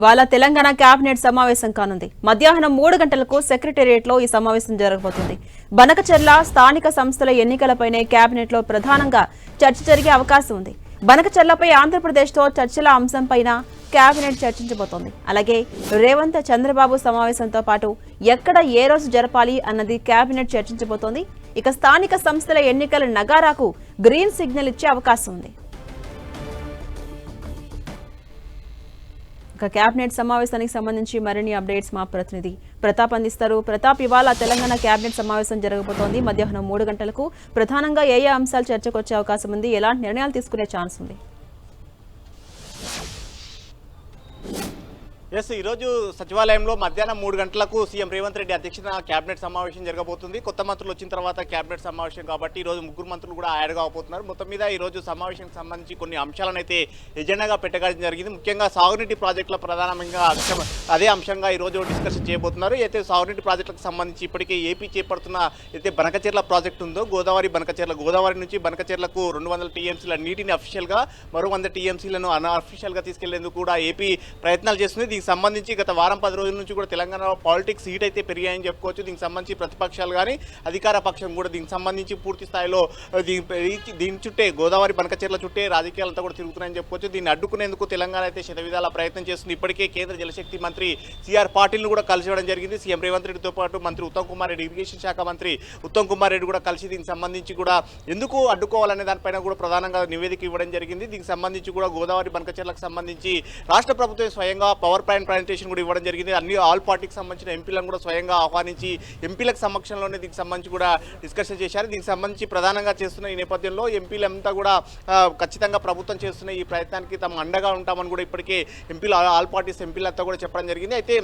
వాళ్ళ తెలంగాణ కేబినెట్ సమావేశం కానుంది. మధ్యాహ్నం 3 గంటలకు సెక్రటేరియట్లో ఈ సమావేశం జరగబోతుంది. బనకచెర్ల స్థానిక సంస్థల ఎన్నికలపైనే కేబినెట్ లో ప్రధానంగా చర్చ జరిగే అవకాశం ఉంది. బనకచెర్లపై ఆంధ్రప్రదేశ్తో చర్చల అంశంపైన కేబినెట్ చర్చించబోతోంది. అలాగే రేవంత్ చంద్రబాబు సమావేశంతో పాటు ఎక్కడ ఏ రోజు జరపాలి అన్నది కేబినెట్ చర్చించబోతోంది. ఇక స్థానిక సంస్థల ఎన్నికల నగారాకు గ్రీన్ సిగ్నల్ ఇచ్చే అవకాశం ఉంది. కేబినెట్ సమావేశానికి సంబంధించి మరిన్ని అప్డేట్స్ మా ప్రతినిధి ప్రతాప్ అందిస్తారు. ప్రతాప్, ఇవాళ తెలంగాణ కేబినెట్ సమావేశం జరగబోతోంది. మధ్యాహ్నం 3 గంటలకు ప్రధానంగా ఏ అంశాలు చర్చకు వచ్చే అవకాశం ఉంది, ఎలాంటి నిర్ణయాలు తీసుకునే ఛాన్స్ ఉంది? ఈరోజు సచివాలయంలో మధ్యాహ్నం 3 గంటలకు సీఎం రేవంత్ రెడ్డి అధ్యక్షతన కేబినెట్ సమావేశం జరగబోతుంది. కొత్త మంత్రులు వచ్చిన తర్వాత కేబినెట్ సమావేశం కాబట్టి ఈరోజు 3 మంత్రులు కూడా యాడ్ కాబోతున్నారు. మొత్తం మీద ఈరోజు సమావేశానికి సంబంధించి కొన్ని అంశాలను అయితే ఎజెండాగా పెట్టడం జరిగింది. ముఖ్యంగా సాగునీటి ప్రాజెక్టుల ప్రధానంగా అదే అంశంగా ఈరోజు డిస్కషన్ చేయబోతున్నారు. అయితే సాగునీటి ప్రాజెక్టులకు సంబంధించి ఇప్పటికే ఏపీ చేపడుతున్న అయితే బనకచెర్ల ప్రాజెక్టు ఉందో గోదావరి నుంచి బనకచెర్లకు 200 టీఎంసీల నీటిని అఫీషియల్గా, మరో 100 టీఎంసీలను అన్అఫీషియల్గా తీసుకెళ్లేందుకు కూడా ఏపీ ప్రయత్నాలు చేస్తుంది. దీనికి సంబంధించి గత వారం 10 రోజుల నుంచి కూడా తెలంగాణలో పాలిటిక్స్ హీట్ అయితే పెరిగాయని చెప్పుకోవచ్చు. దీనికి సంబంధించి ప్రతిపక్షాలు కానీ అధికార పక్షం కూడా దీనికి సంబంధించి పూర్తి స్థాయిలో దీని చుట్టే గోదావరి బనకచెర్ల చుట్టే రాజకీయాలంతా కూడా తిరుగుతున్నాయని చెప్పుకోవచ్చు. దీన్ని అడ్డుకునేందుకు తెలంగాణ అయితే శతవిధాల ప్రయత్నం చేస్తుంది. ఇప్పటికే కేంద్ర జలశక్తి మంత్రి సిఆర్ పాటిల్ను కూడా కలిసివ్వడం జరిగింది. సీఎం రేవంత్ రెడ్డితో పాటు మంత్రి ఉత్తమ్ కుమార్ రెడ్డి, ఇరిగేషన్ శాఖ మంత్రి ఉత్తమ్ కుమార్ రెడ్డి కూడా కలిసి దీనికి సంబంధించి కూడా ఎందుకు అడ్డుకోవాలనే దానిపైన కూడా ప్రధానంగా నివేదిక ఇవ్వడం జరిగింది. దీనికి సంబంధించి కూడా గోదావరి బనకచెర్లకు సంబంధించి రాష్ట్ర ప్రభుత్వం స్వయంగా పవర్ పాయింట్ ప్రజెంటేషన్ కూడా ఇవ్వడం జరిగింది. అన్ని ఆల్ పార్టీకి సంబంధించిన ఎంపీలను కూడా స్వయంగా ఆహ్వానించి ఎంపీలకు సమక్షంలోనే దీనికి సంబంధించి కూడా డిస్కషన్ చేశారు. దీనికి సంబంధించి ప్రధానంగా చేస్తున్న ఈ నేపథ్యంలో ఎంపీలంతా కూడా ఖచ్చితంగా ప్రభుత్వం చేస్తున్న ఈ ప్రయత్నానికి తమ అండగా ఉంటామని కూడా ఇప్పటికే ఎంపీలు ఆల్ పార్టీస్ ఎంపీలంతా కూడా చెప్పడం జరిగింది. అయితే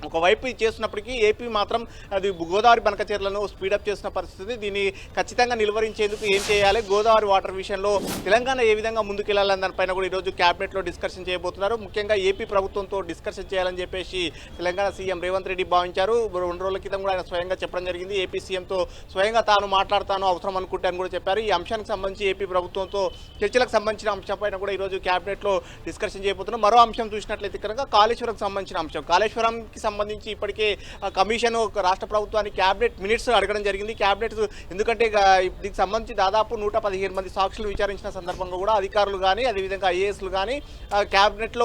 ఒకవైపు ఇది చేస్తున్నప్పటికీ ఏపీ మాత్రం అది గోదావరి బనకచెర్లను స్పీడప్ చేసిన పరిస్థితి. దీన్ని ఖచ్చితంగా నిలువరించేందుకు ఏం చేయాలి, గోదావరి వాటర్ విషయంలో తెలంగాణ ఏ విధంగా ముందుకెళ్లాలని దానిపైన కూడా ఈరోజు క్యాబినెట్లో డిస్కషన్ చేయబోతున్నారు. ముఖ్యంగా ఏపీ ప్రభుత్వంతో డిస్కషన్ చేయాలని చెప్పేసి తెలంగాణ సీఎం రేవంత్ రెడ్డి భావించారు. 2 రోజుల క్రితం కూడా ఆయన స్వయంగా చెప్పడం జరిగింది. ఏపీ సీఎంతో స్వయంగా తాను మాట్లాడతాను, అవసరం అనుకుంటే అని కూడా చెప్పారు. ఈ అంశానికి సంబంధించి ఏపీ ప్రభుత్వంతో చర్చలకు సంబంధించిన అంశంపైన కూడా ఈరోజు క్యాబినెట్లో డిస్కషన్ చేయబోతున్నారు. మరో అంశం చూసినట్లయితే కనుక కాళేశ్వరంకి సంబంధించిన అంశం. కాళేశ్వరంకి సంబంధించి ఇప్పటికే కమిషన్ రాష్ట్ర ప్రభుత్వానికి క్యాబినెట్ మినిట్స్ అడగడం జరిగింది. క్యాబినెట్ ఎందుకంటే దీనికి సంబంధించి దాదాపు 115 మంది సాక్షులు విచారించిన సందర్భంగా కూడా అధికారులు కానీ అదేవిధంగా ఐఏఎస్లు కానీ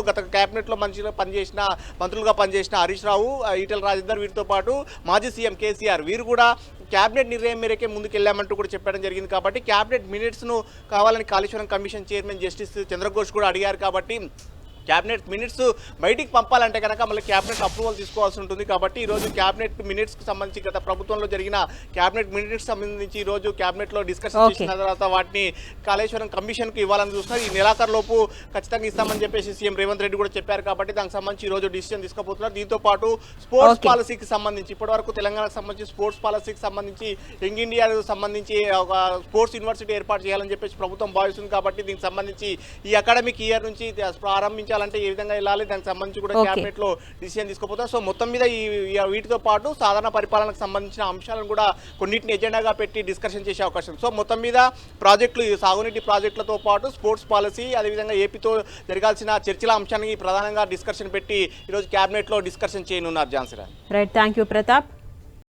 గత క్యాబినెట్లో మంచిగా పనిచేసిన మంత్రులుగా పనిచేసిన హరీష్ రావు, ఈటెల రాజేందర్, వీరితో పాటు మాజీ సీఎం కేసీఆర్ వీరు కూడా క్యాబినెట్ నిర్ణయం మేరకే ముందుకెళ్లామంటూ కూడా చెప్పడం జరిగింది. కాబట్టి క్యాబినెట్ మినిట్స్ను కావాలని Kaleshwaram commission chairman justice Chandra Ghose కూడా అడిగారు. కాబట్టి క్యాబినెట్ మినిట్స్ బయటికి పంపాలంటే కనుక మళ్ళీ క్యాబినెట్ అప్రూవల్ తీసుకోవాల్సి ఉంటుంది. కాబట్టి ఈరోజు క్యాబినెట్ మినిట్స్కి సంబంధించి గత ప్రభుత్వంలో జరిగిన క్యాబినెట్ మినిట్స్ సంబంధించి ఈరోజు క్యాబినెట్లో డిస్కషన్ చేసిన తర్వాత వాటిని కాళేశ్వరం కమిషన్కి ఇవ్వాలని చూస్తున్నారు. ఈ నెలాఖరులోపు ఖచ్చితంగా ఇస్తామని చెప్పేసి సీఎం రేవంత్ రెడ్డి కూడా చెప్పారు. కాబట్టి దానికి సంబంధించి ఈరోజు డిసిషన్ తీసుకోబోతున్నారు. దీంతో పాటు స్పోర్ట్స్ పాలసీకి సంబంధించి ఇప్పటివరకు తెలంగాణకు సంబంధించి స్పోర్ట్స్ పాలసీకి సంబంధించి యంగ్ ఇండియాకు సంబంధించి ఒక స్పోర్ట్స్ యూనివర్సిటీ ఏర్పాటు చేయాలని చెప్పేసి ప్రభుత్వం భావిస్తుంది. కాబట్టి దీనికి సంబంధించి ఈ అకాడమిక్ ఇయర్ నుంచి ప్రారంభించాలంటే ఏ విధంగా వెళ్ళాలి, దానికి సంబంధించి కూడా క్యాబినెట్ లో డిసిషన్ తీసుకోపోతారు. సో మొత్తం మీద వీటితో పాటు సాధారణ పరిపాలనకు సంబంధించిన అంశాలను కూడా కొన్నిటిని ఎజెండాగా పెట్టి డిస్కషన్ చేసే అవకాశం. సో మొత్తం మీద ప్రాజెక్టులు, సాగునీటి ప్రాజెక్టులతో పాటు స్పోర్ట్స్ పాలసీ, అదేవిధంగా ఏపీతో జరగాల్సిన చర్చల అంశాన్ని ప్రధానంగా డిస్కషన్ పెట్టి ఈరోజు క్యాబినెట్ లో డిస్కషన్ చేయనున్నారు. Jhansi Rani. Right, thank you Pratap.